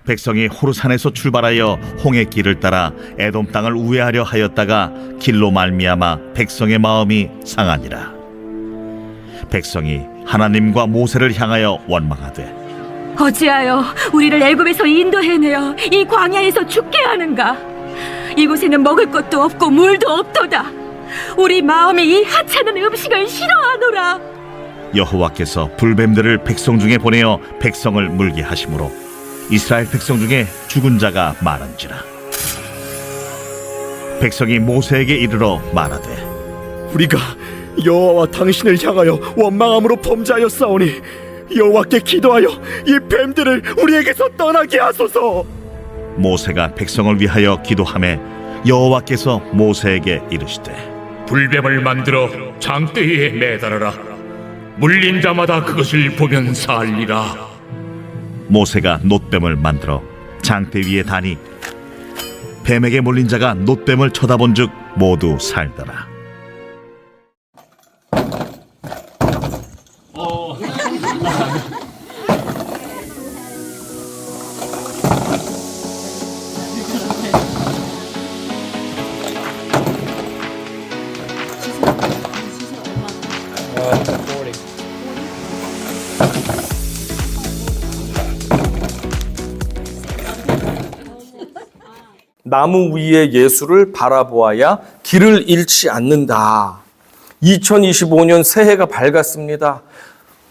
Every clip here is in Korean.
백성이 호르산에서 출발하여 홍해 길을 따라 에돔 땅을 우회하려 하였다가 길로 말미암아 백성의 마음이 상하니라. 백성이 하나님과 모세를 향하여 원망하되 어찌하여 우리를 애굽에서 인도해내어 이 광야에서 죽게 하는가? 이곳에는 먹을 것도 없고 물도 없도다. 우리 마음이 이 하찮은 음식을 싫어하노라. 여호와께서 불뱀들을 백성 중에 보내어 백성을 물게 하심으로 이스라엘 백성 중에 죽은 자가 많은지라. 백성이 모세에게 이르러 말하되 우리가 여호와와 당신을 향하여 원망함으로 범죄하였사오니 여호와께 기도하여 이 뱀들을 우리에게서 떠나게 하소서. 모세가 백성을 위하여 기도하매 여호와께서 모세에게 이르시되 불뱀을 만들어 장대에 매달아라. 물린 자마다 그것을 보면 살리라. 모세가 놋뱀을 만들어 장대 위에 다니 뱀에게 몰린 자가 놋뱀을 쳐다본즉 모두 살더라. 나무 위에 예수를 바라보아야 길을 잃지 않는다. 2025년 새해가 밝았습니다.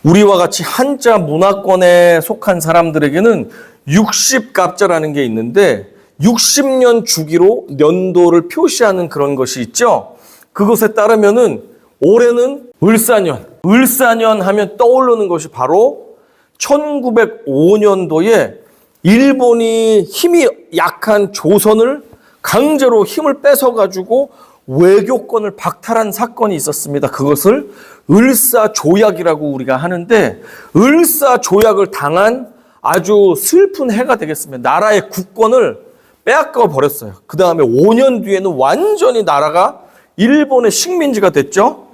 우리와 같이 한자 문화권에 속한 사람들에게는 60갑자라는 게 있는데 60년 주기로 년도를 표시하는 그런 것이 있죠. 그것에 따르면은 올해는 을사년. 을사년 하면 떠오르는 것이 바로 1905년도에 일본이 힘이 약한 조선을 강제로 힘을 뺏어가지고 외교권을 박탈한 사건이 있었습니다. 그것을 을사조약이라고 우리가 하는데 을사조약을 당한 아주 슬픈 해가 되겠습니다. 나라의 국권을 빼앗겨 버렸어요. 그 다음에 5년 뒤에는 완전히 나라가 일본의 식민지가 됐죠.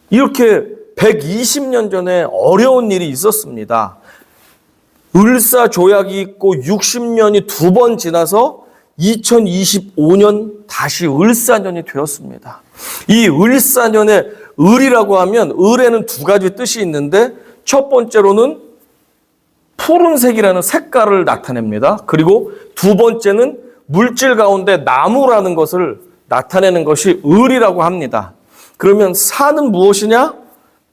이렇게 120년 전에 어려운 일이 있었습니다. 을사조약이 있고 60년이 두 번 지나서 2025년 다시 을사년이 되었습니다. 이 을사년에 을이라고 하면 을에는 두 가지 뜻이 있는데 첫 번째로는 푸른색이라는 색깔을 나타냅니다. 그리고 두 번째는 물질 가운데 나무라는 것을 나타내는 것이 을이라고 합니다. 그러면 사는 무엇이냐?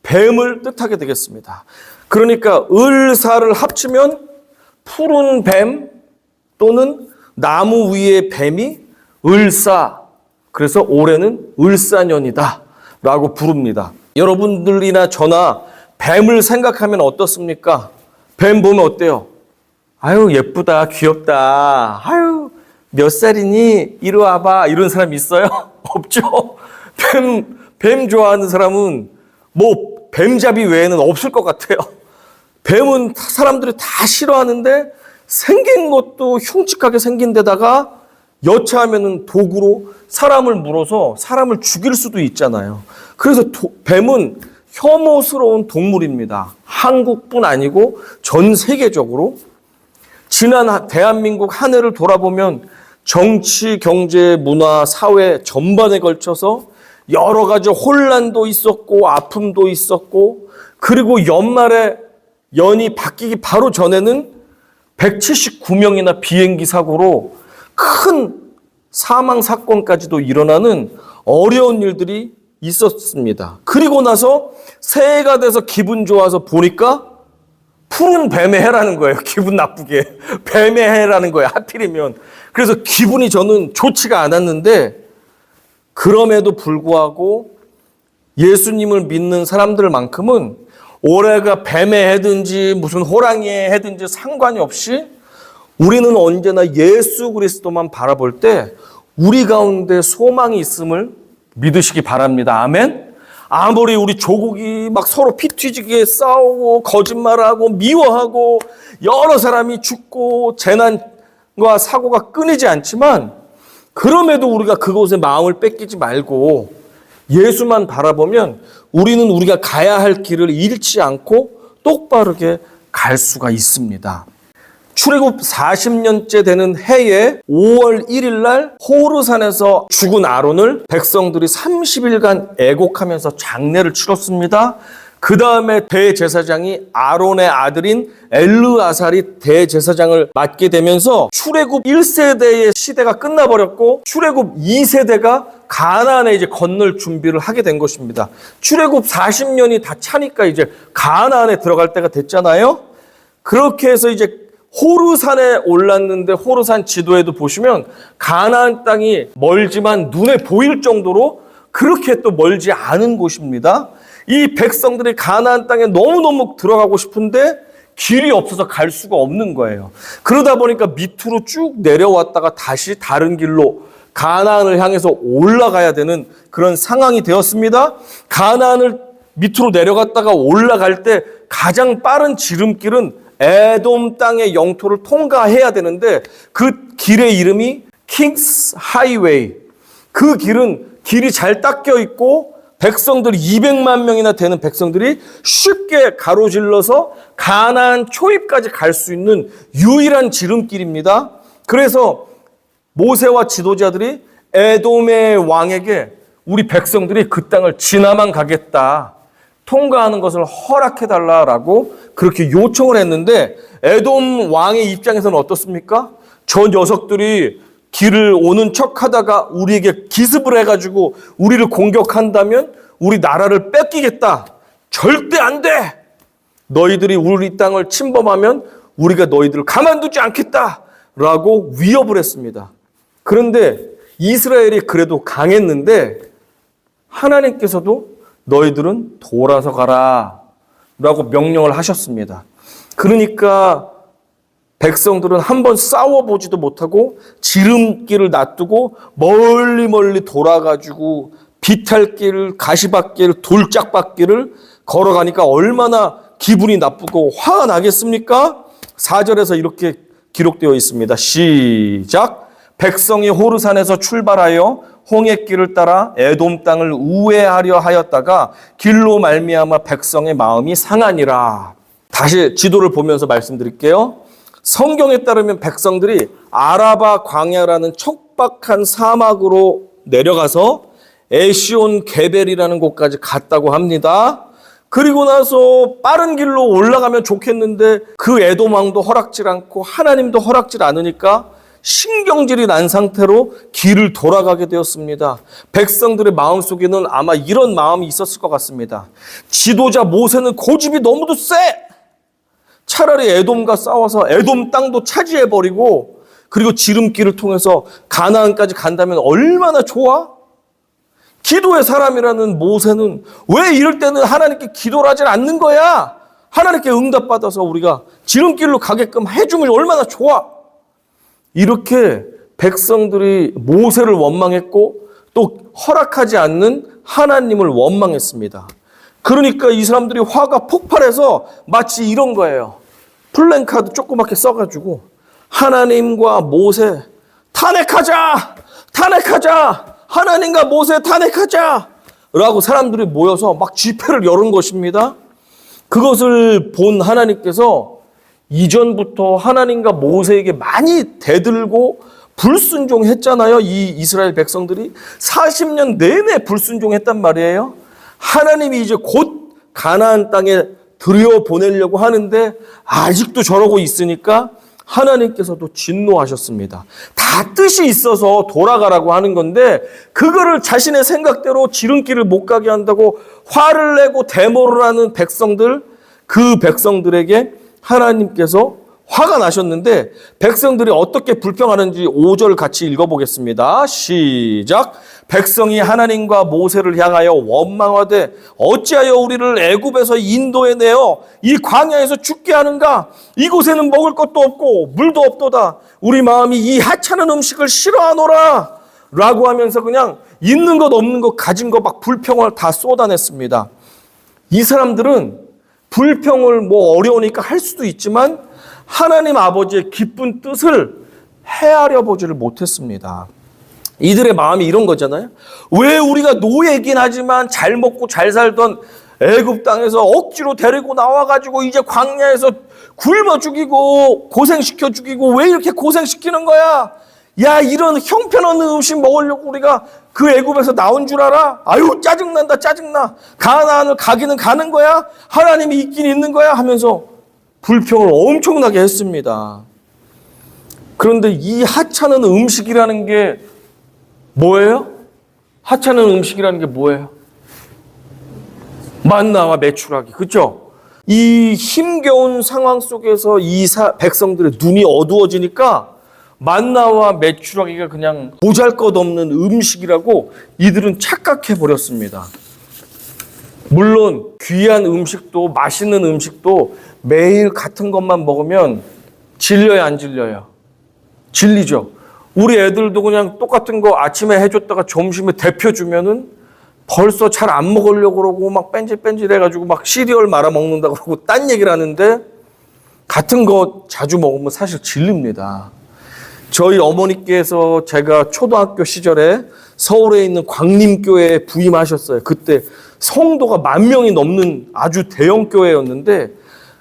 뱀을 뜻하게 되겠습니다. 그러니까 을사를 합치면 푸른 뱀 또는 나무 위의 뱀이 을사. 그래서 올해는 을사년이다 라고 부릅니다. 여러분들이나 저나 뱀을 생각하면 어떻습니까? 뱀 보면 어때요? 아유 예쁘다 귀엽다. 아유 몇 살이니? 이리 와봐. 이런 사람 있어요? 없죠? 뱀 좋아하는 사람은 뭐 뱀잡이 외에는 없을 것 같아요. 뱀은 사람들이 다 싫어하는데 생긴 것도 흉측하게 생긴 데다가 여차하면 도구로 사람을 물어서 사람을 죽일 수도 있잖아요. 그래서 뱀은 혐오스러운 동물입니다. 한국뿐 아니고 전 세계적으로. 지난 대한민국 한 해를 돌아보면 정치, 경제, 문화, 사회 전반에 걸쳐서 여러 가지 혼란도 있었고 아픔도 있었고 그리고 연말에 연이 바뀌기 바로 전에는 179명이나 비행기 사고로 큰 사망 사건까지도 일어나는 어려운 일들이 있었습니다. 그리고 나서 새해가 돼서 기분 좋아서 보니까 푸른 뱀의 해라는 거예요. 기분 나쁘게. 뱀의 해라는 거예요. 하필이면. 그래서 기분이 저는 좋지가 않았는데 그럼에도 불구하고 예수님을 믿는 사람들만큼은 올해가 뱀의 해든지 무슨 호랑이의 해든지 상관이 없이 우리는 언제나 예수 그리스도만 바라볼 때 우리 가운데 소망이 있음을 믿으시기 바랍니다. 아멘. 아무리 우리 조국이 막 서로 피 튀지게 싸우고 거짓말하고 미워하고 여러 사람이 죽고 재난과 사고가 끊이지 않지만 그럼에도 우리가 그곳에 마음을 뺏기지 말고 예수만 바라보면 우리는 우리가 가야 할 길을 잃지 않고 똑바르게 갈 수가 있습니다. 출애굽 40년째 되는 해에 5월 1일 날 호르산에서 죽은 아론을 백성들이 30일간 애곡하면서 장례를 치렀습니다. 그 다음에 대제사장이 아론의 아들인 엘르아살이 대제사장을 맡게 되면서 출애굽 1세대의 시대가 끝나버렸고 출애굽 2세대가 가나안에 이제 건널 준비를 하게 된 것입니다. 출애굽 40년이 다 차니까 이제 가나안에 들어갈 때가 됐잖아요. 그렇게 해서 이제 호르산에 올랐는데 호르산 지도에도 보시면 가나안 땅이 멀지만 눈에 보일 정도로 그렇게 또 멀지 않은 곳입니다. 이 백성들이 가나안 땅에 너무너무 들어가고 싶은데 길이 없어서 갈 수가 없는 거예요. 그러다 보니까 밑으로 쭉 내려왔다가 다시 다른 길로 가나안을 향해서 올라가야 되는 그런 상황이 되었습니다. 가나안을 밑으로 내려갔다가 올라갈 때 가장 빠른 지름길은 에돔 땅의 영토를 통과해야 되는데 그 길의 이름이 킹스 하이웨이. 그 길이 잘 닦여 있고 백성들이 200만 명이나 되는 백성들이 쉽게 가로질러서 가나안 초입까지 갈 수 있는 유일한 지름길입니다. 그래서 모세와 지도자들이 에돔의 왕에게 우리 백성들이 그 땅을 지나만 가겠다, 통과하는 것을 허락해달라라고 그렇게 요청을 했는데 에돔 왕의 입장에서는 어떻습니까? 저 녀석들이 길을 오는 척 하다가 우리에게 기습을 해가지고 우리를 공격한다면 우리 나라를 뺏기겠다. 절대 안 돼. 너희들이 우리 땅을 침범하면 우리가 너희들을 가만두지 않겠다. 라고 위협을 했습니다. 그런데 이스라엘이 그래도 강했는데 하나님께서도 너희들은 돌아서 가라. 라고 명령을 하셨습니다. 그러니까 백성들은 한번 싸워보지도 못하고 지름길을 놔두고 멀리 돌아가지고 비탈길, 가시밭길, 돌짝밭길을 걸어가니까 얼마나 기분이 나쁘고 화가 나겠습니까? 4절에서 이렇게 기록되어 있습니다. 시작. 백성이 호르산에서 출발하여 홍해길을 따라 에돔 땅을 우회하려 하였다가 길로 말미암아 백성의 마음이 상하니라. 다시 지도를 보면서 말씀드릴게요. 성경에 따르면 백성들이 아라바 광야라는 척박한 사막으로 내려가서 에시온 게벨이라는 곳까지 갔다고 합니다. 그리고 나서 빠른 길로 올라가면 좋겠는데 그 에돔 왕도 허락질 않고 하나님도 허락질 않으니까 신경질이 난 상태로 길을 돌아가게 되었습니다. 백성들의 마음속에는 아마 이런 마음이 있었을 것 같습니다. 지도자 모세는 고집이 너무도 세! 차라리 에돔과 싸워서 에돔 땅도 차지해버리고 그리고 지름길을 통해서 가나안까지 간다면 얼마나 좋아? 기도의 사람이라는 모세는 왜 이럴 때는 하나님께 기도를 하지 않는 거야? 하나님께 응답받아서 우리가 지름길로 가게끔 해주면 얼마나 좋아? 이렇게 백성들이 모세를 원망했고 또 허락하지 않는 하나님을 원망했습니다. 그러니까 이 사람들이 화가 폭발해서 마치 이런 거예요. 플랜카드 조그맣게 써가지고 하나님과 모세 탄핵하자! 하나님과 모세 탄핵하자! 라고 사람들이 모여서 막 집회를 열은 것입니다. 그것을 본 하나님께서 이전부터 하나님과 모세에게 많이 대들고 불순종했잖아요. 이 이스라엘 백성들이 40년 내내 불순종했단 말이에요. 하나님이 이제 곧 가나안 땅에 들여보내려고 하는데 아직도 저러고 있으니까 하나님께서도 진노하셨습니다. 다 뜻이 있어서 돌아가라고 하는 건데 그거를 자신의 생각대로 지름길을 못 가게 한다고 화를 내고 데모를 하는 백성들, 그 백성들에게 하나님께서 화가 나셨는데 백성들이 어떻게 불평하는지 5절 같이 읽어보겠습니다. 시작. 백성이 하나님과 모세를 향하여 원망하되 어찌하여 우리를 애굽에서 인도해 내어 이 광야에서 죽게 하는가? 이곳에는 먹을 것도 없고 물도 없도다. 우리 마음이 이 하찮은 음식을 싫어하노라. 라고 하면서 그냥 있는 것 없는 것 가진 것 막 불평을 다 쏟아냈습니다. 이 사람들은 불평을 뭐 어려우니까 할 수도 있지만 하나님 아버지의 기쁜 뜻을 헤아려 보지를 못했습니다. 이들의 마음이 이런 거잖아요. 왜 우리가 노예이긴 하지만 잘 먹고 잘 살던 애굽 땅에서 억지로 데리고 나와가지고 이제 광야에서 굶어 죽이고 고생시켜 죽이고 왜 이렇게 고생시키는 거야? 야, 이런 형편없는 음식 먹으려고 우리가 그 애굽에서 나온 줄 알아? 아유, 짜증난다, 짜증나. 가나안을 가기는 가는 거야? 하나님이 있긴 있는 거야? 하면서 불평을 엄청나게 했습니다. 그런데 이 하찮은 음식이라는 게 뭐예요? 하찮은 음식이라는 게 뭐예요? 만나와 메추라기, 그렇죠? 이 힘겨운 상황 속에서 이 백성들의 눈이 어두워지니까 만나와 메추라기가 그냥 보잘것없는 음식이라고 이들은 착각해 버렸습니다. 물론 귀한 음식도 맛있는 음식도 매일 같은 것만 먹으면 질려요, 안 질려요? 질리죠. 우리 애들도 그냥 똑같은 거 아침에 해줬다가 점심에 데펴 주면은 벌써 잘 안 먹으려고 그러고 막 뺀질뺀질 해가지고 막 시리얼 말아 먹는다 그러고 딴 얘기를 하는데 같은 거 자주 먹으면 사실 질립니다. 저희 어머니께서 제가 초등학교 시절에 서울에 있는 광림교회에 부임하셨어요. 그때 성도가 10,000명이 넘는 아주 대형 교회였는데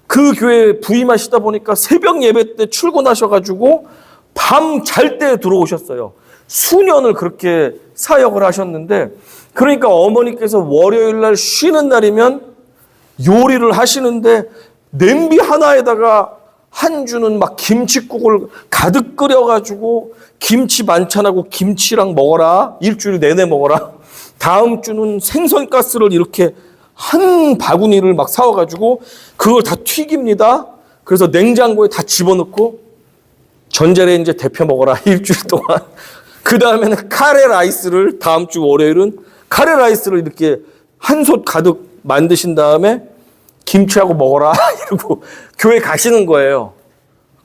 그 교회에 부임하시다 보니까 새벽 예배 때 출근하셔가지고 밤 잘 때 들어오셨어요. 수년을 그렇게 사역을 하셨는데 그러니까 어머니께서 월요일 날 쉬는 날이면 요리를 하시는데 냄비 하나에다가 한 주는 막 김치국을 가득 끓여가지고 김치 반찬하고 김치랑 먹어라. 일주일 내내 먹어라. 다음 주는 생선가스를 이렇게 한 바구니를 막 사와가지고 그걸 다 튀깁니다. 그래서 냉장고에 다 집어넣고 전자레인지에 데펴 먹어라. 일주일 동안. 그 다음에는 카레 라이스를 다음 주 월요일은 카레 라이스를 이렇게 한 솥 가득 만드신 다음에 김치하고 먹어라. 이러고 교회 가시는 거예요.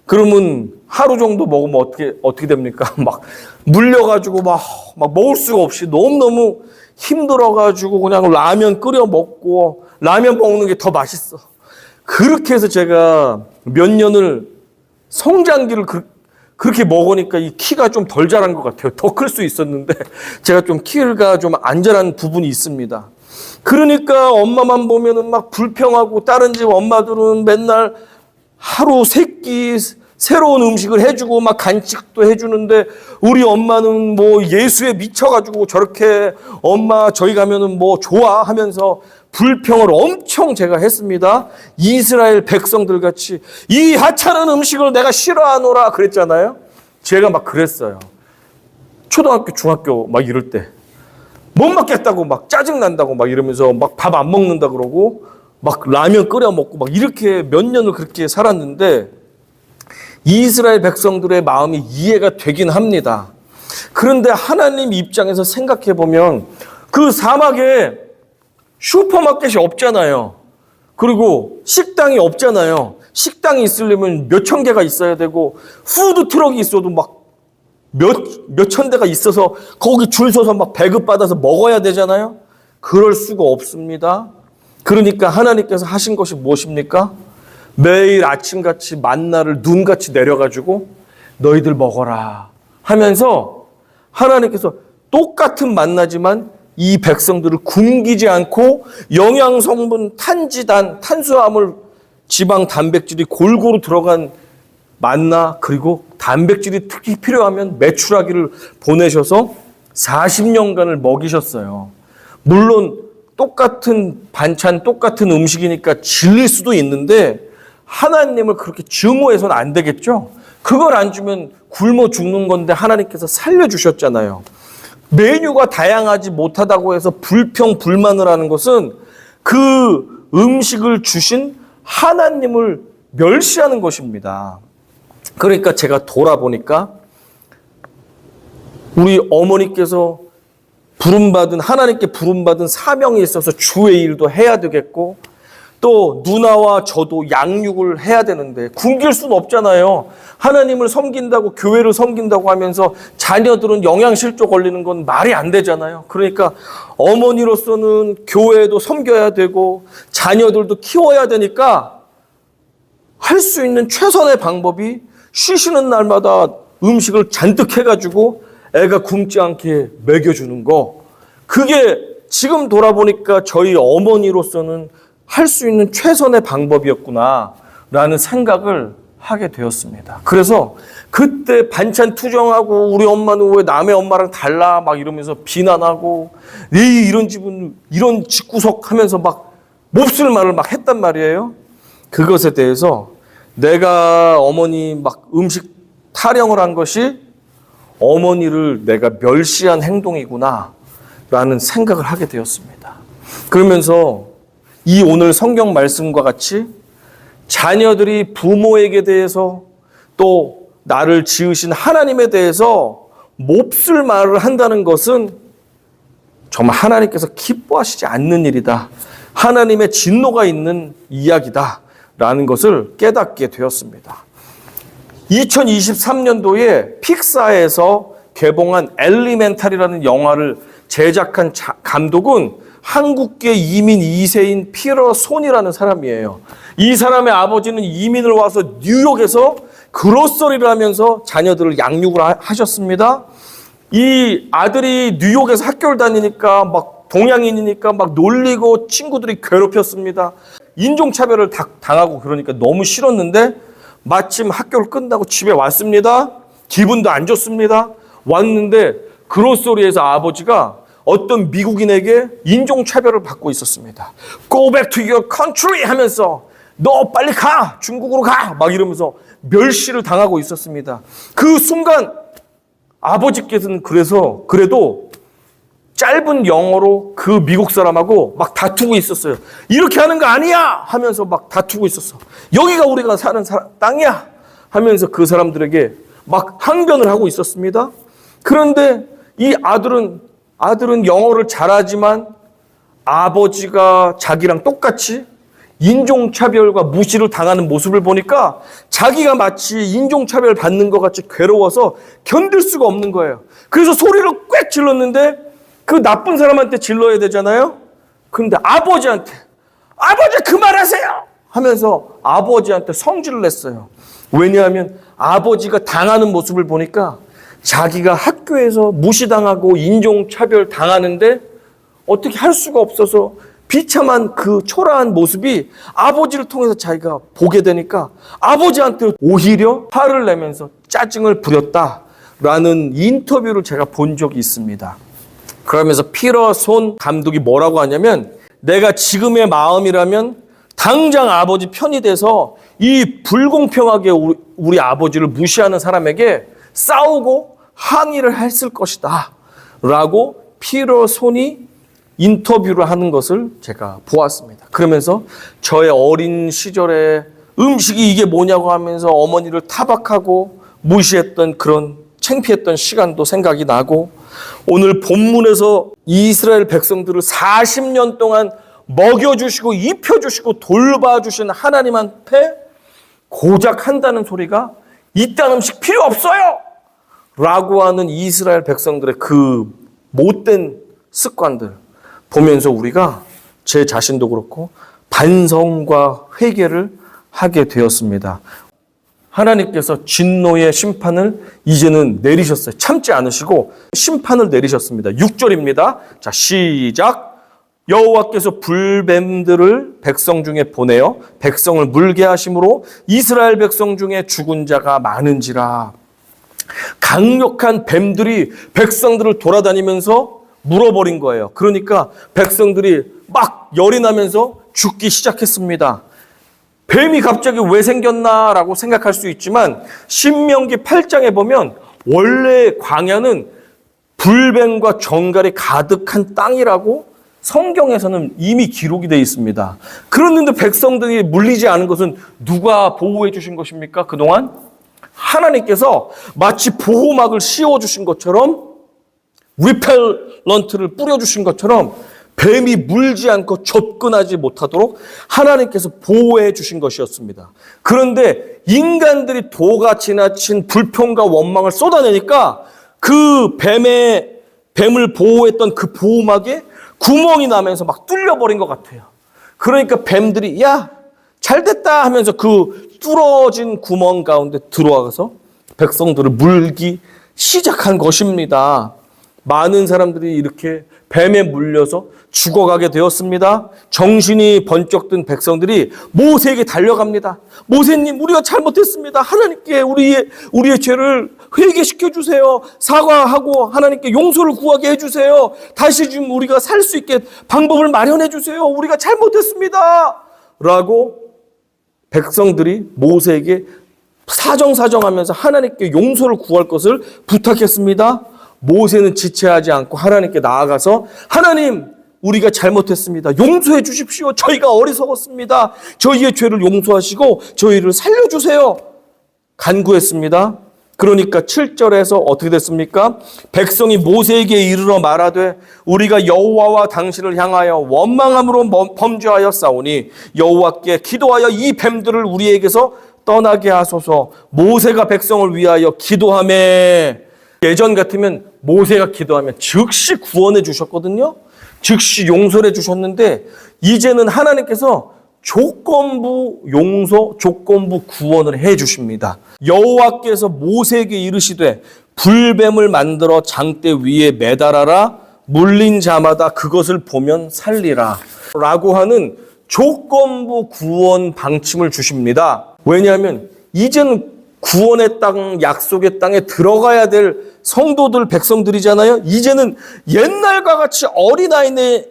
그러면 하루 정도 먹으면 어떻게 됩니까? 막 물려가지고 막 먹을 수가 없이 너무너무 힘들어가지고 그냥 라면 끓여 먹고 라면 먹는 게 더 맛있어. 그렇게 해서 제가 몇 년을 성장기를 그렇게 먹으니까 이 키가 좀 덜 자란 것 같아요. 더 클 수 있었는데 제가 좀 키가 좀 안 자란 부분이 있습니다. 그러니까 엄마만 보면은 막 불평하고 다른 집 엄마들은 맨날 하루 3끼 새로운 음식을 해주고 막 간식도 해주는데 우리 엄마는 뭐 예수에 미쳐가지고 저렇게 엄마 저희 가면은 뭐 좋아 하면서 불평을 엄청 제가 했습니다. 이스라엘 백성들 같이 이 하찮은 음식을 내가 싫어하노라 그랬잖아요. 제가 막 그랬어요. 초등학교, 중학교 막 이럴 때. 못 먹겠다고 막 짜증난다고 막 이러면서 막 밥 안 먹는다 그러고 막 라면 끓여 먹고 막 이렇게 몇 년을 그렇게 살았는데 이스라엘 백성들의 마음이 이해가 되긴 합니다. 그런데 하나님 입장에서 생각해 보면 그 사막에 슈퍼마켓이 없잖아요. 그리고 식당이 없잖아요. 식당이 있으려면 몇천 개가 있어야 되고 푸드 트럭이 있어도 막 몇천 대가 있어서 거기 줄 서서 막 배급받아서 먹어야 되잖아요. 그럴 수가 없습니다. 그러니까 하나님께서 하신 것이 무엇입니까? 매일 아침같이 만나를 눈같이 내려가지고 너희들 먹어라 하면서 하나님께서 똑같은 만나지만 이 백성들을 굶기지 않고 영양성분, 탄지단, 탄수화물, 지방, 단백질이 골고루 들어간 만나 그리고 단백질이 특히 필요하면 메추라기를 보내셔서 40년간을 먹이셨어요. 물론 똑같은 반찬, 똑같은 음식이니까 질릴 수도 있는데 하나님을 그렇게 증오해서는 안 되겠죠? 그걸 안 주면 굶어 죽는 건데 하나님께서 살려주셨잖아요. 메뉴가 다양하지 못하다고 해서 불평, 불만을 하는 것은 그 음식을 주신 하나님을 멸시하는 것입니다. 그러니까 제가 돌아보니까 우리 어머니께서 하나님께 부름받은 사명이 있어서 주의 일도 해야 되겠고 또 누나와 저도 양육을 해야 되는데 굶길 수는 없잖아요. 하나님을 섬긴다고 교회를 섬긴다고 하면서 자녀들은 영양실조 걸리는 건 말이 안 되잖아요. 그러니까 어머니로서는 교회도 섬겨야 되고 자녀들도 키워야 되니까 할 수 있는 최선의 방법이 쉬시는 날마다 음식을 잔뜩 해가지고 애가 굶지 않게 먹여주는 거. 그게 지금 돌아보니까 저희 어머니로서는 할 수 있는 최선의 방법이었구나. 라는 생각을 하게 되었습니다. 그래서 그때 반찬 투정하고 우리 엄마는 왜 남의 엄마랑 달라 막 이러면서 비난하고 이런 집은 이런 집구석 하면서 막 몹쓸 말을 막 했단 말이에요. 그것에 대해서 내가 어머니 막 음식 타령을 한 것이 어머니를 내가 멸시한 행동이구나 라는 생각을 하게 되었습니다. 그러면서 이 오늘 성경 말씀과 같이 자녀들이 부모에게 대해서 또 나를 지으신 하나님에 대해서 몹쓸 말을 한다는 것은 정말 하나님께서 기뻐하시지 않는 일이다. 하나님의 진노가 있는 이야기다. 라는 것을 깨닫게 되었습니다. 2023년도에 픽사에서 개봉한 엘리멘탈이라는 영화를 제작한 감독은 한국계 이민 2세인 피터 손이라는 사람이에요. 이 사람의 아버지는 이민을 와서 뉴욕에서 그로서리를 하면서 자녀들을 양육을 하셨습니다. 이 아들이 뉴욕에서 학교를 다니니까 막 동양인이니까 막 놀리고 친구들이 괴롭혔습니다. 인종차별을 당하고 그러니까 너무 싫었는데 마침 학교를 끝나고 집에 왔습니다. 기분도 안 좋습니다. 왔는데 그로소리에서 아버지가 어떤 미국인에게 인종차별을 받고 있었습니다. Go back to your country 하면서 너 빨리 가! 중국으로 가! 막 이러면서 멸시를 당하고 있었습니다. 그 순간 아버지께서는 그래도 짧은 영어로 그 미국 사람하고 막 다투고 있었어요. 이렇게 하는 거 아니야! 하면서 막 다투고 있었어. 여기가 우리가 사는 땅이야! 하면서 그 사람들에게 막 항변을 하고 있었습니다. 그런데 이 아들은 영어를 잘하지만 아버지가 자기랑 똑같이 인종차별과 무시를 당하는 모습을 보니까 자기가 마치 인종차별 받는 것 같이 괴로워서 견딜 수가 없는 거예요. 그래서 소리를 꽥 질렀는데 그 나쁜 사람한테 질러야 되잖아요. 그런데 아버지 그만하세요! 하면서 아버지한테 성질을 냈어요. 왜냐하면 아버지가 당하는 모습을 보니까 자기가 학교에서 무시당하고 인종차별 당하는데 어떻게 할 수가 없어서 비참한 그 초라한 모습이 아버지를 통해서 자기가 보게 되니까 아버지한테 오히려 화를 내면서 짜증을 부렸다라는 인터뷰를 제가 본 적이 있습니다. 그러면서 피터 손 감독이 뭐라고 하냐면 내가 지금의 마음이라면 당장 아버지 편이 돼서 이 불공평하게 우리 아버지를 무시하는 사람에게 싸우고 항의를 했을 것이다 라고 피터 손이 인터뷰를 하는 것을 제가 보았습니다. 그러면서 저의 어린 시절에 음식이 이게 뭐냐고 하면서 어머니를 타박하고 무시했던 그런 창피했던 시간도 생각이 나고 오늘 본문에서 이스라엘 백성들을 40년 동안 먹여주시고 입혀주시고 돌봐주신 하나님 앞에 고작 한다는 소리가 이딴 음식 필요 없어요! 라고 하는 이스라엘 백성들의 그 못된 습관들 보면서 우리가 제 자신도 그렇고 반성과 회개를 하게 되었습니다. 하나님께서 진노의 심판을 이제는 내리셨어요. 참지 않으시고 심판을 내리셨습니다. 6절입니다. 자, 시작. 여호와께서 불뱀들을 백성 중에 보내어 백성을 물게 하심으로 이스라엘 백성 중에 죽은 자가 많은지라. 강력한 뱀들이 백성들을 돌아다니면서 물어버린 거예요. 그러니까 백성들이 막 열이 나면서 죽기 시작했습니다. 뱀이 갑자기 왜 생겼나라고 생각할 수 있지만 신명기 8장에 보면 원래 광야는 불뱀과 정갈이 가득한 땅이라고 성경에서는 이미 기록이 되어 있습니다. 그랬는데 백성들이 물리지 않은 것은 누가 보호해 주신 것입니까? 그동안 하나님께서 마치 보호막을 씌워주신 것처럼 리펠런트를 뿌려주신 것처럼 뱀이 물지 않고 접근하지 못하도록 하나님께서 보호해 주신 것이었습니다. 그런데 인간들이 도가 지나친 불평과 원망을 쏟아내니까 그 뱀을 보호했던 그 보호막에 구멍이 나면서 막 뚫려버린 것 같아요. 그러니까 뱀들이 야, 잘됐다 하면서 그 뚫어진 구멍 가운데 들어와서 백성들을 물기 시작한 것입니다. 많은 사람들이 이렇게 뱀에 물려서 죽어가게 되었습니다. 정신이 번쩍 든 백성들이 모세에게 달려갑니다. 모세님, 우리가 잘못했습니다. 하나님께 우리의 죄를 회개시켜 주세요. 사과하고 하나님께 용서를 구하게 해주세요. 다시 좀 우리가 살 수 있게 방법을 마련해 주세요. 우리가 잘못했습니다. 라고 백성들이 모세에게 사정사정하면서 하나님께 용서를 구할 것을 부탁했습니다. 모세는 지체하지 않고 하나님께 나아가서 하나님, 우리가 잘못했습니다. 용서해 주십시오. 저희가 어리석었습니다. 저희의 죄를 용서하시고 저희를 살려주세요. 간구했습니다. 그러니까 7절에서 어떻게 됐습니까? 백성이 모세에게 이르러 말하되 우리가 여호와와 당신을 향하여 원망함으로 범죄하여 싸우니 여호와께 기도하여 이 뱀들을 우리에게서 떠나게 하소서. 모세가 백성을 위하여 기도하며, 예전 같으면 모세가 기도하면 즉시 구원해 주셨거든요. 즉시 용서를 해 주셨는데 이제는 하나님께서 조건부 용서, 조건부 구원을 해 주십니다. 여호와께서 모세에게 이르시되 불뱀을 만들어 장대 위에 매달아라. 물린 자마다 그것을 보면 살리라. 라고 하는 조건부 구원 방침을 주십니다. 왜냐하면 이제는 구원의 땅, 약속의 땅에 들어가야 될 성도들, 백성들이잖아요. 이제는 옛날과 같이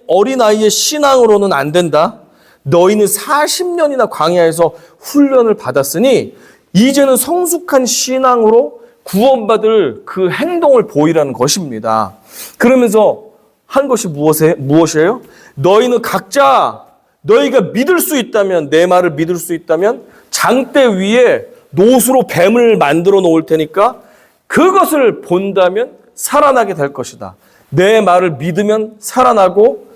어린아이의 신앙으로는 안 된다. 너희는 40년이나 광야에서 훈련을 받았으니 이제는 성숙한 신앙으로 구원받을 그 행동을 보이라는 것입니다. 그러면서 한 것이 무엇이에요? 너희는 각자 너희가 믿을 수 있다면, 내 말을 믿을 수 있다면 장대 위에 노수로 뱀을 만들어 놓을 테니까 그것을 본다면 살아나게 될 것이다. 내 말을 믿으면 살아나고,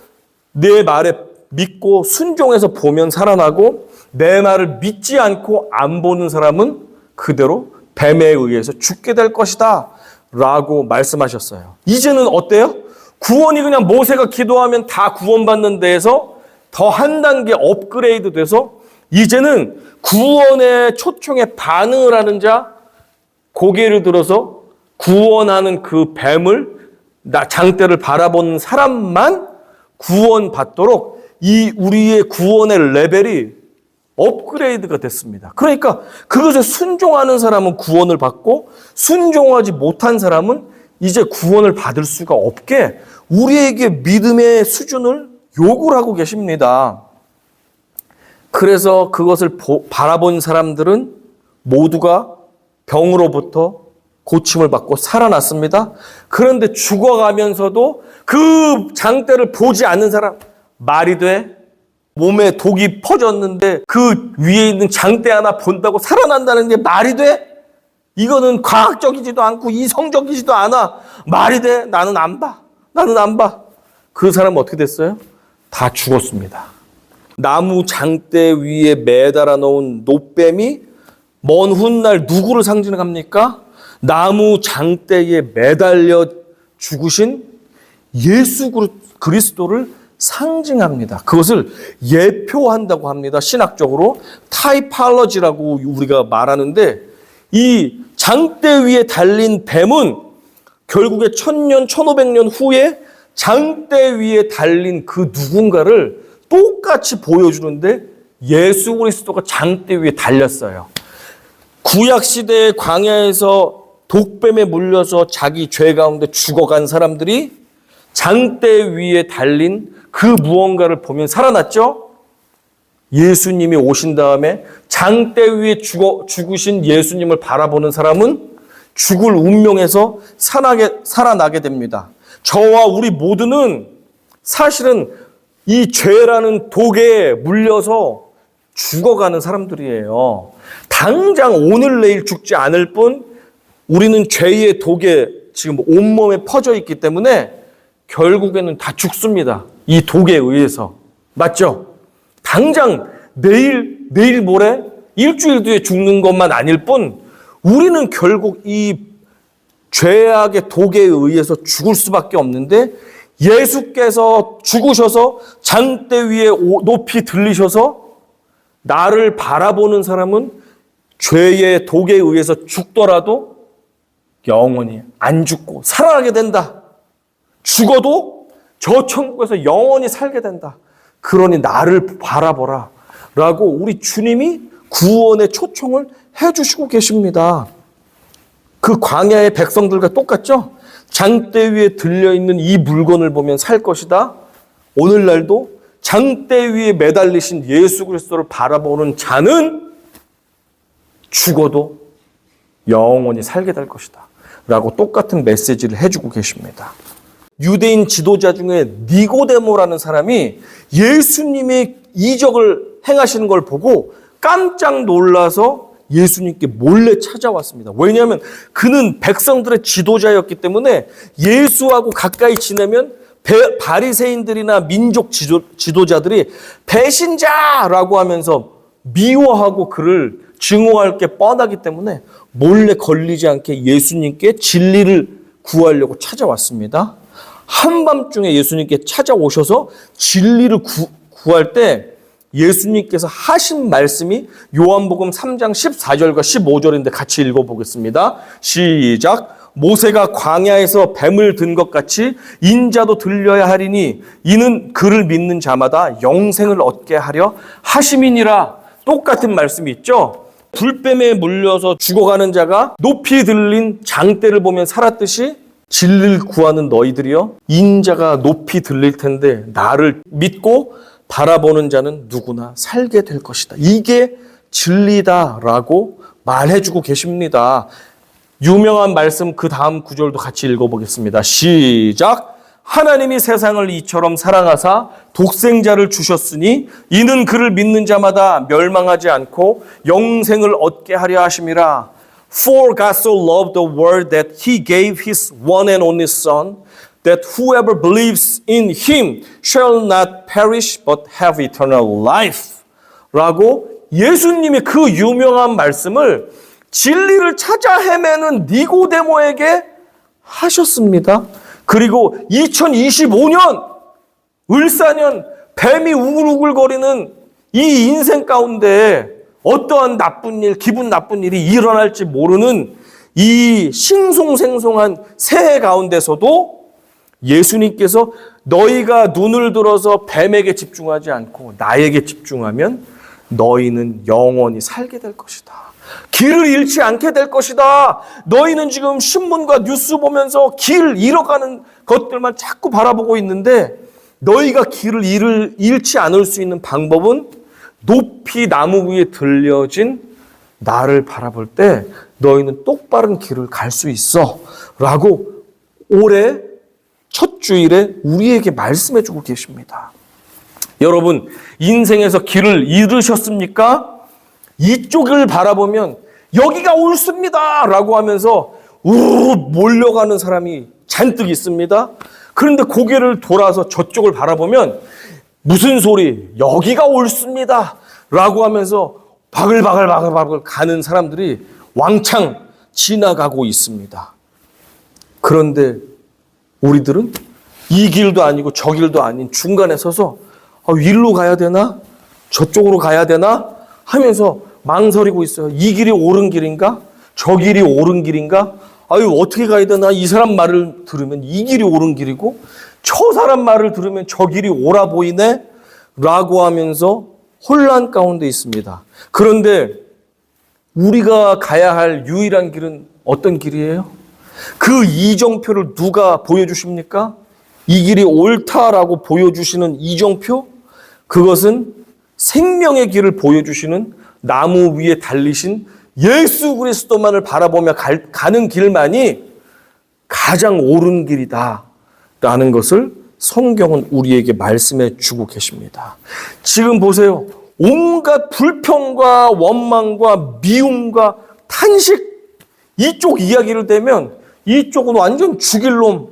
내 말에 믿고 순종해서 보면 살아나고, 내 말을 믿지 않고 안 보는 사람은 그대로 뱀에 의해서 죽게 될 것이다 라고 말씀하셨어요. 이제는 어때요? 구원이 그냥 모세가 기도하면 다 구원받는 데에서 더 한 단계 업그레이드 돼서 이제는 구원의 초청에 반응을 하는 자, 고개를 들어서 구원하는 그 뱀을, 장대를 바라보는 사람만 구원받도록 이 우리의 구원의 레벨이 업그레이드가 됐습니다. 그러니까 그것에 순종하는 사람은 구원을 받고 순종하지 못한 사람은 이제 구원을 받을 수가 없게 우리에게 믿음의 수준을 요구를 하고 계십니다. 그래서 그것을 바라본 사람들은 모두가 병으로부터 고침을 받고 살아났습니다. 그런데 죽어가면서도 그 장대를 보지 않는 사람, 말이 돼? 몸에 독이 퍼졌는데 그 위에 있는 장대 하나 본다고 살아난다는 게 말이 돼? 이거는 과학적이지도 않고 이성적이지도 않아. 말이 돼? 나는 안 봐. 나는 안 봐. 그 사람은 어떻게 됐어요? 다 죽었습니다. 나무 장대 위에 매달아 놓은 노뱀이 먼 훗날 누구를 상징합니까? 나무 장대에 매달려 죽으신 예수 그리스도를 상징합니다. 그것을 예표한다고 합니다. 신학적으로 타이팔러지라고 우리가 말하는데, 이 장대 위에 달린 뱀은 결국에 1000년, 1500년 후에 장대 위에 달린 그 누군가를 똑같이 보여주는데 예수 그리스도가 장대 위에 달렸어요. 구약시대의 광야에서 독뱀에 물려서 자기 죄 가운데 죽어간 사람들이 장대 위에 달린 그 무언가를 보면 살아났죠? 예수님이 오신 다음에 장대 위에 죽으신 예수님을 바라보는 사람은 죽을 운명에서 살아나게 됩니다. 저와 우리 모두는 사실은 이 죄라는 독에 물려서 죽어가는 사람들이에요. 당장 오늘 내일 죽지 않을 뿐 우리는 죄의 독에 지금 온몸에 퍼져 있기 때문에 결국에는 다 죽습니다. 이 독에 의해서. 맞죠? 당장 내일 모레 일주일 뒤에 죽는 것만 아닐 뿐 우리는 결국 이 죄악의 독에 의해서 죽을 수밖에 없는데, 예수께서 죽으셔서 장대 위에 높이 들리셔서 나를 바라보는 사람은 죄의 독에 의해서 죽더라도 영원히 안 죽고 살아나게 된다 죽어도 저 천국에서 영원히 살게 된다. 그러니 나를 바라보라. 라고 우리 주님이 구원의 초청을 해주시고 계십니다. 그 광야의 백성들과 똑같죠? 장대 위에 들려있는 이 물건을 보면 살 것이다. 오늘날도 장대 위에 매달리신 예수 그리스도를 바라보는 자는 죽어도 영원히 살게 될 것이다. 라고 똑같은 메시지를 해주고 계십니다. 유대인 지도자 중에 니고데모라는 사람이 예수님의 이적을 행하시는 걸 보고 깜짝 놀라서 예수님께 몰래 찾아왔습니다. 왜냐하면 그는 백성들의 지도자였기 때문에 예수하고 가까이 지내면 바리새인들이나 민족 지도자들이 배신자라고 하면서 미워하고 그를 증오할 게 뻔하기 때문에 몰래 걸리지 않게 예수님께 진리를 구하려고 찾아왔습니다. 한밤중에 예수님께 찾아오셔서 진리를 구할 때 예수님께서 하신 말씀이 요한복음 3장 14절과 15절인데 같이 읽어보겠습니다. 시작. 모세가 광야에서 뱀을 든 것 같이 인자도 들려야 하리니 이는 그를 믿는 자마다 영생을 얻게 하려 하심이니라. 똑같은 말씀이 있죠. 불뱀에 물려서 죽어가는 자가 높이 들린 장대를 보면 살았듯이 진리를 구하는 너희들이여 인자가 높이 들릴 텐데 나를 믿고 바라보는 자는 누구나 살게 될 것이다. 이게 진리다라고 말해주고 계십니다. 유명한 말씀 그 다음 구절도 같이 읽어보겠습니다. 시작. 하나님이 세상을 이처럼 사랑하사 독생자를 주셨으니 이는 그를 믿는 자마다 멸망하지 않고 영생을 얻게 하려 하심이라. For God so loved the world that he gave his one and only son, that whoever believes in him shall not perish but have eternal life. 라고 예수님이 그 유명한 말씀을 진리를 찾아 헤매는 니고데모에게 하셨습니다. 그리고 2025년, 을사년, 뱀이 우글우글거리는 이 인생 가운데 어떠한 나쁜 일, 기분 나쁜 일이 일어날지 모르는 이 싱송생송한 새해 가운데서도 예수님께서 너희가 눈을 들어서 뱀에게 집중하지 않고 나에게 집중하면 너희는 영원히 살게 될 것이다. 길을 잃지 않게 될 것이다. 너희는 지금 신문과 뉴스 보면서 길 잃어가는 것들만 자꾸 바라보고 있는데 너희가 길을 잃지 않을 수 있는 방법은 높이 나무 위에 들려진 나를 바라볼 때 너희는 똑바른 길을 갈 수 있어. 라고 올해 첫 주일에 우리에게 말씀해 주고 계십니다. 여러분, 인생에서 길을 잃으셨습니까? 이쪽을 바라보면 여기가 옳습니다 라고 하면서 몰려가는 사람이 잔뜩 있습니다. 그런데 고개를 돌아서 저쪽을 바라보면 무슨 소리, 여기가 옳습니다 라고 하면서 바글바글 가는 사람들이 왕창 지나가고 있습니다. 그런데 우리들은 이 길도 아니고 저 길도 아닌 중간에 서서 일로 가야 되나? 저쪽으로 가야 되나? 하면서 망설이고 있어요. 이 길이 옳은 길인가? 저 길이 옳은 길인가? 어떻게 가야 되나? 이 사람 말을 들으면 이 길이 옳은 길이고 저 사람 말을 들으면 저 길이 옳아 보이네? 라고 하면서 혼란 가운데 있습니다. 그런데 우리가 가야 할 유일한 길은 어떤 길이에요? 그 이정표를 누가 보여주십니까? 이 길이 옳다라고 보여주시는 이정표? 그것은 생명의 길을 보여주시는 나무 위에 달리신 예수 그리스도만을 바라보며 가는 길만이 가장 옳은 길이다 라는 것을 성경은 우리에게 말씀해 주고 계십니다. 지금 보세요. 온갖 불평과 원망과 미움과 탄식, 이쪽 이야기를 대면 이쪽은 완전 죽일 놈,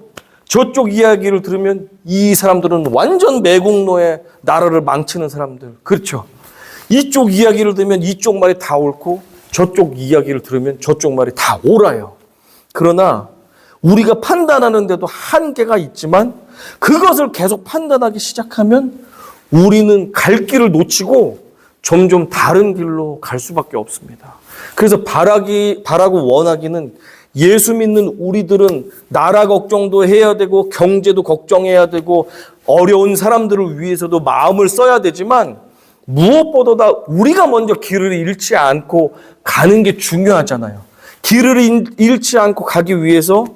저쪽 이야기를 들으면 이 사람들은 완전 매국노에 나라를 망치는 사람들. 그렇죠. 이쪽 이야기를 들으면 이쪽 말이 다 옳고 저쪽 이야기를 들으면 저쪽 말이 다 옳아요. 그러나 우리가 판단하는데도 한계가 있지만 그것을 계속 판단하기 시작하면 우리는 갈 길을 놓치고 점점 다른 길로 갈 수밖에 없습니다. 그래서 바라고 원하기는 예수 믿는 우리들은 나라 걱정도 해야 되고 경제도 걱정해야 되고 어려운 사람들을 위해서도 마음을 써야 되지만 무엇보다 우리가 먼저 길을 잃지 않고 가는 게 중요하잖아요. 길을 잃지 않고 가기 위해서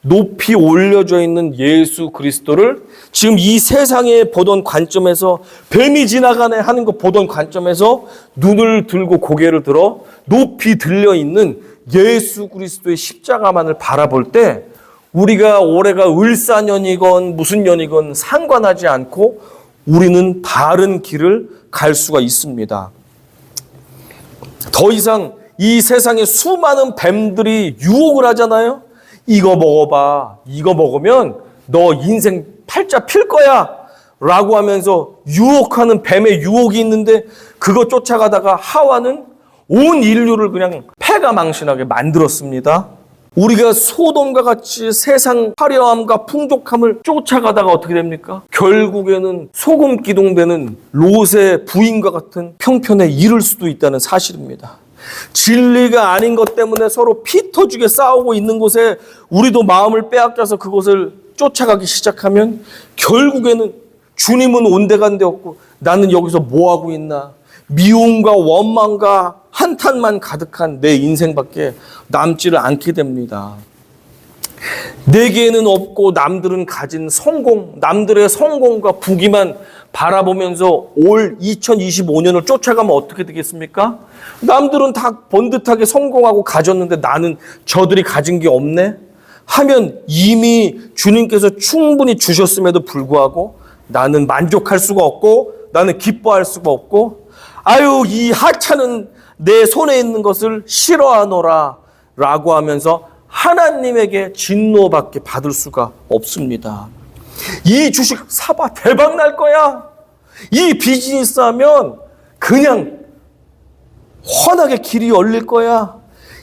높이 올려져 있는 예수 그리스도를 지금 이 세상에 보던 관점에서 뱀이 지나가네 하는 거 보던 관점에서 눈을 들고 고개를 들어 높이 들려 있는 예수 그리스도의 십자가만을 바라볼 때 우리가 올해가 을사년이건 무슨 년이건 상관하지 않고 우리는 바른 길을 갈 수가 있습니다. 더 이상 이 세상에 수많은 뱀들이 유혹을 하잖아요. 이거 먹어봐. 이거 먹으면 너 인생 팔자 필 거야. 라고 하면서 유혹하는 뱀의 유혹이 있는데 그거 쫓아가다가 하와는 온 인류를 그냥 패가망신하게 만들었습니다. 우리가 소돔과 같이 세상 화려함과 풍족함을 쫓아가다가 어떻게 됩니까? 결국에는 소금 기둥되는 롯의 부인과 같은 형편에 이를 수도 있다는 사실입니다. 진리가 아닌 것 때문에 서로 피 터지게 싸우고 있는 곳에 우리도 마음을 빼앗겨서 그곳을 쫓아가기 시작하면 결국에는 주님은 온데간데 없고 나는 여기서 뭐하고 있나? 미움과 원망과 한탄만 가득한 내 인생밖에 남지를 않게 됩니다. 내게는 없고 남들은 가진 성공, 남들의 성공과 부귀만 바라보면서 올 2025년을 쫓아가면 어떻게 되겠습니까? 남들은 다 번듯하게 성공하고 가졌는데 나는 저들이 가진 게 없네? 하면 이미 주님께서 충분히 주셨음에도 불구하고 나는 만족할 수가 없고 나는 기뻐할 수가 없고 아유 이 하찮은 내 손에 있는 것을 싫어하노라 라고 하면서 하나님에게 진노밖에 받을 수가 없습니다. 이 주식 사봐 대박 날 거야. 이 비즈니스 하면 그냥 환하게 길이 열릴 거야.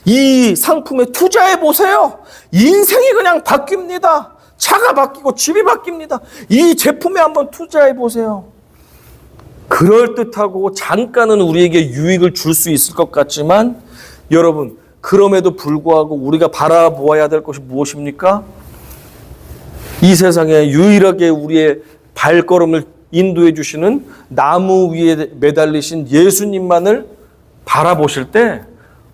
이 상품에 투자해 보세요. 인생이 그냥 바뀝니다. 차가 바뀌고 집이 바뀝니다. 이 제품에 한번 투자해 보세요. 그럴듯하고 잠깐은 우리에게 유익을 줄 수 있을 것 같지만 여러분 그럼에도 불구하고 우리가 바라보아야 될 것이 무엇입니까? 이 세상에 유일하게 우리의 발걸음을 인도해 주시는 나무 위에 매달리신 예수님만을 바라보실 때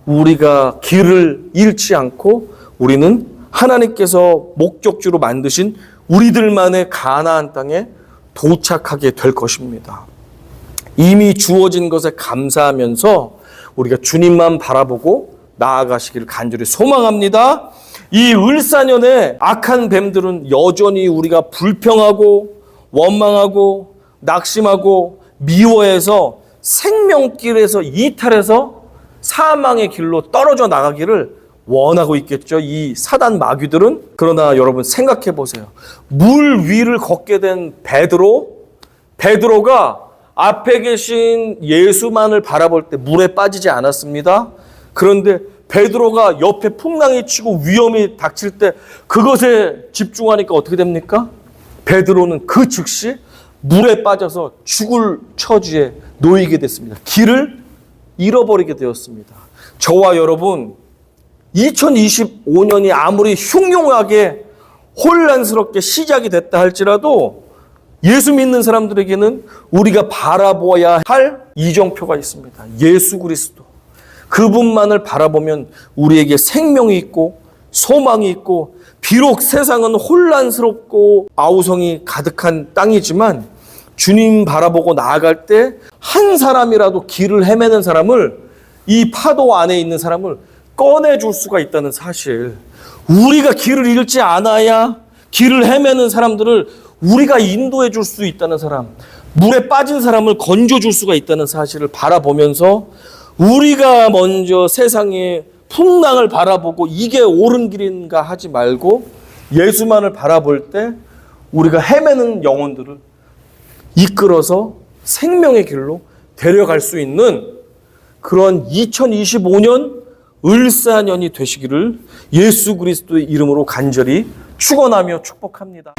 우리가 길을 잃지 않고 우리는 하나님께서 목적지로 만드신 우리들만의 가나안 땅에 도착하게 될 것입니다. 이미 주어진 것에 감사하면서 우리가 주님만 바라보고 나아가시기를 간절히 소망합니다. 이 을사년에 악한 뱀들은 여전히 우리가 불평하고 원망하고 낙심하고 미워해서 생명길에서 이탈해서 사망의 길로 떨어져 나가기를 원하고 있겠죠. 이 사단 마귀들은. 그러나 여러분 생각해 보세요. 물 위를 걷게 된 베드로가 앞에 계신 예수만을 바라볼 때 물에 빠지지 않았습니다. 그런데 베드로가 옆에 풍랑이 치고 위험이 닥칠 때 그것에 집중하니까 어떻게 됩니까? 베드로는 그 즉시 물에 빠져서 죽을 처지에 놓이게 됐습니다. 길을 잃어버리게 되었습니다. 저와 여러분 2025년이 아무리 흉흉하게 혼란스럽게 시작이 됐다 할지라도 예수 믿는 사람들에게는 우리가 바라보아야 할 이정표가 있습니다. 예수 그리스도. 그분만을 바라보면 우리에게 생명이 있고 소망이 있고 비록 세상은 혼란스럽고 아우성이 가득한 땅이지만 주님 바라보고 나아갈 때 한 사람이라도 길을 헤매는 사람을 이 파도 안에 있는 사람을 꺼내줄 수가 있다는 사실. 우리가 길을 잃지 않아야 길을 헤매는 사람들을 우리가 인도해 줄 수 있다는 사람, 물에 빠진 사람을 건져줄 수가 있다는 사실을 바라보면서 우리가 먼저 세상의 풍랑을 바라보고 이게 옳은 길인가 하지 말고 예수만을 바라볼 때 우리가 헤매는 영혼들을 이끌어서 생명의 길로 데려갈 수 있는 그런 2025년 을사년이 되시기를 예수 그리스도의 이름으로 간절히 축원하며 축복합니다.